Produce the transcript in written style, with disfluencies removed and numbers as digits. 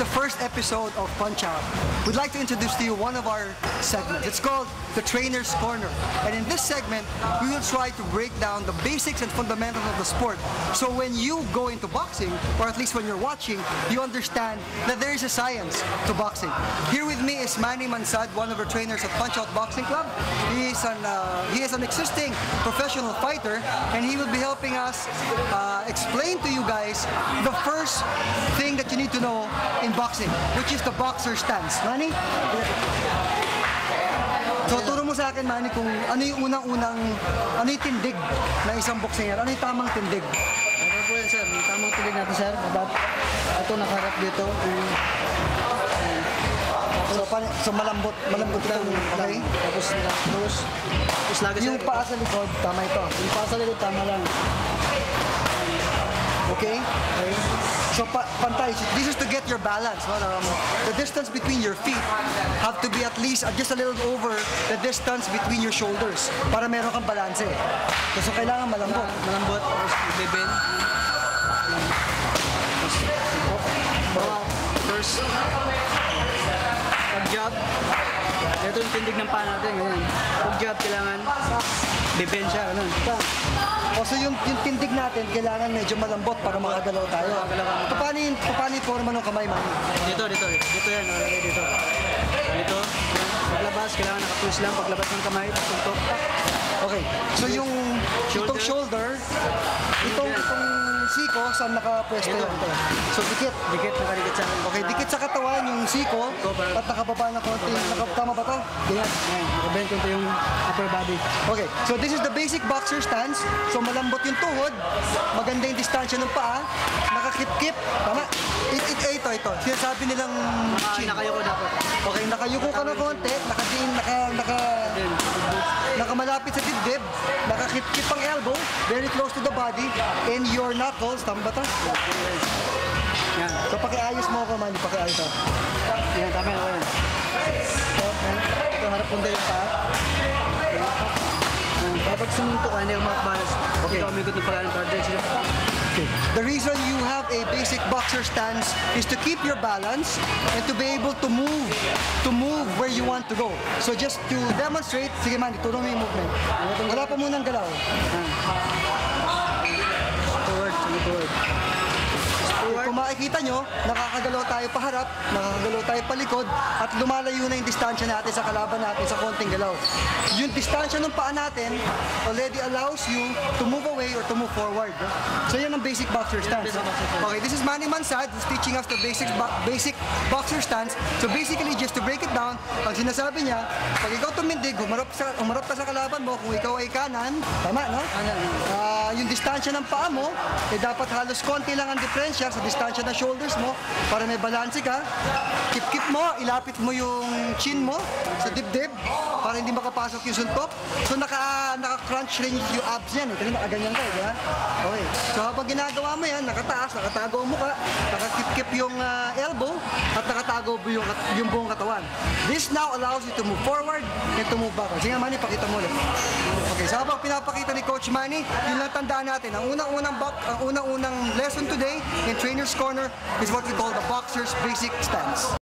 the first episode of Punch Out, we'd like to introduce to you one of our segments. It's called the Trainer's Corner. And in this segment, we will try to break down the basics and fundamentals of the sport. So when you go into boxing, or at least when you're watching, you understand that there is a science to boxing. Here with me is Manny Mansad, one of our trainers at Punch Out Boxing Club. He is an existing professional fighter, and he will be helping us explain to you guys the first thing that you need to know in boxing, which is the boxer stance. Manny? So, turo mo sa akin, Manny, kung ano yung ano yung tindig na isang boxer, ano yung tamang tindig? Ano po yan, sir? Yung tamang tindig natin, sir. Ito nakaharap dito. So malambot lang, okay? Tapos lagi yung paa sa likod, tama ito. Yung paa sa likod, tama lang. Okay? So pantay, this is to get your balance. The distance between your feet have to be at least just a little over the distance between your shoulders para meron kang balanse. So kailangan malambot. Malambot, tapos beben. First, pag-jab. Ito yung tindig ng paa natin, ganyan. Pag-jab, kailangan beben siya, ganun. So yung tindig natin, kailangan medyo malambot para makagalaw tayo. Paano yung forma ng kamay, Manny? Dito yan, nakalagay dito. Dito, paglabas, kailangan naka-close lang, paglabas ng kamay, tuntok. Okay, so yung itong shoulder, itong siko, saan nakapwesto yun? So dikit, nakadikit sa akin. Okay, dikit sa katawan yung siko, at nakababa na konti. Tama ba ito? Ganyan, nakabend ko yung upper body. Okay, so this is the basic boxer stance. So malambot yung tuhod, maganda yung distansya ng paa, nakakip-kip, tama? Ito. Sinasabi nilang chin. Nakayuko dapat. Okay, nakayuko ka na konti, nakamalapit sa dibdib, nakakip-kip ang elbow, very close to the body, and your knuckles, tama ba ito? Yan. So pakiayos mo ako, Manny, pakiayos ako. Yan, tama yan. Ito, harap kong yung paa. Kapag sumunto ka, hindi ka makakabalas. Okay. Ikaw umigot ng pagkain para din sila. Okay. The reason you have a basic boxer stance is to keep your balance and to be able to move where you want to go. So just to demonstrate, sige man, ituro mo yung movement. Wala pa munang galaw. Forward. Kung makikita nyo, nakakagalaw tayo paharap, nakakagalaw tayo palikod, at lumalayo na yung distansya natin sa kalaban natin sa konting galaw. Yung distansya ng paa natin already allows you to move away or to move forward. So yan ang basic boxer stance. Okay, this is Manny Mansad who's teaching us the basic boxer stance. So basically, just to break it down, ang sinasabi niya, pag ikaw tumindig, humarap ka sa kalaban mo, kung ikaw ay kanan, tama, no? Yung distansya ng paa mo, dapat halos konti lang ang diferensya sa distansya ng shoulders mo para may balanse ka. Kip-kip mo, ilapit mo yung chin mo sa dibdib para hindi makapasok yung suntok. So naka-crunch rin yung abs yan. Kasi nakaganyan ka, di ba? Okay. So habang ginagawa mo yan, nakataas, nakatago ang mukha, nakakip-kip yung elbow, at nakatago yung buong katawan. This now allows you to move forward and to move backward. Sige nga, Manny, pakita mo ulit. Okay, so habang pinapakita ni Coach Manny, yun lang tandaan natin. Ang unang-unang lesson today in Trainer's Corner is what we call the boxer's basic stance.